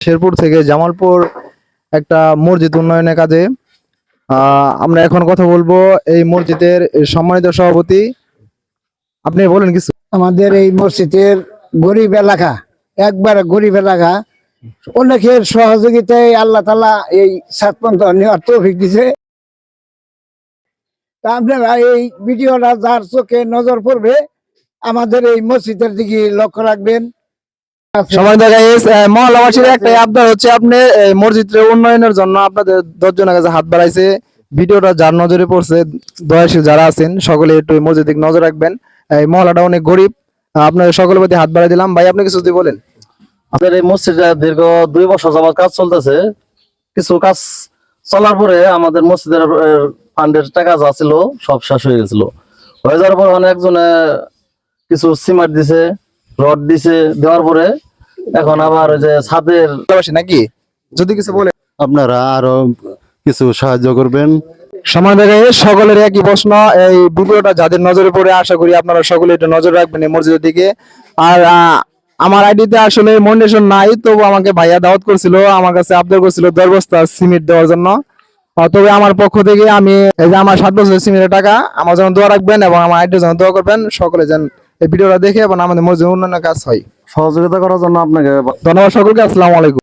শেরপুর থেকে জামালপুর একটা মসজিদ উন্নয়নের কাজে আমরা এখন কথা বলবো এই মসজিদের সম্মানিত সভাপতি। আপনি বলেন কিছু। আমাদের এই মসজিদের গরিব এলাকা, একবারে গরিব এলাকা, অনেকের সহযোগিতায় আল্লাহ তাআলা এই ছাদপন্ত নেওয়ার তৌফিক দিছে। তা আপনারা এই ভিডিওটা যার চোখে নজর পড়বে আমাদের এই মসজিদের দিকে লক্ষ্য রাখবেন। সম্মানিত গাইস, মহল্লাবাসীর একটা আবদার হচ্ছে আপনি এই মসজিদের উন্নয়নের জন্য আপনাদের 10 জনের কাছে হাত বাড়াইছে। ভিডিওটা যার নজরে পড়ছে, দয়াশীল যারা আছেন সকলে একটু এই মসজিদের দিকে নজর রাখবেন। এই মহল্লাটা অনেক গরিব, আপনাদের সকলের প্রতি হাত বাড়াই দিলাম। ভাই আপনি কিছু যদি বলেন। আমাদের এই মসজিদে দীর্ঘ 2 বছর যাবত কাজ চলতেছে। কিছু কাজ চলার পরে আমাদের মসজিদের ফান্ডের টাকা যা ছিল সব শেষ হয়ে গেছিল। হয়ে যাওয়ার পর অনেকজনে কিছু সিমেন্ট দিছে, রড দিছে, দেওয়ার পরে এখন আবার ওই যে ছাদের নাকি যদি কিছু বলেন। আপনারা আরো কিছু সাহায্য করবেন। সম্মানিত গাইস, সকলের একই প্রশ্ন। এই ভিডিওটা যাদের নজরে পড়ে আশা করি আপনারা সকলে একটু নজর রাখবেন এই মসজিদের দিকে। আর আমার আইডিতে আসলে মনিটেশন নাই, তবু আমাকে ভাইয়া দাওয়াত করছিল, আমার কাছে আবদার করছিল 10 বস্তা সিমেন্ট দেওয়ার জন্য। তবে আমার পক্ষ থেকে আমি এই যে আমার 7 বছরের সিমেন্টের টাকা আমার জন্য দোয়া রাখবেন এবং আমার আইডির জন্য দোয়া করবেন। সকলে যেন এই ভিডিওটা দেখে এবং আমাদের মসজিদের উন্নয়নের কাজ হয়। সহযোগিতা করার জন্য আপনাকে ধন্যবাদ সকলকে। আসসালামু আলাইকুম।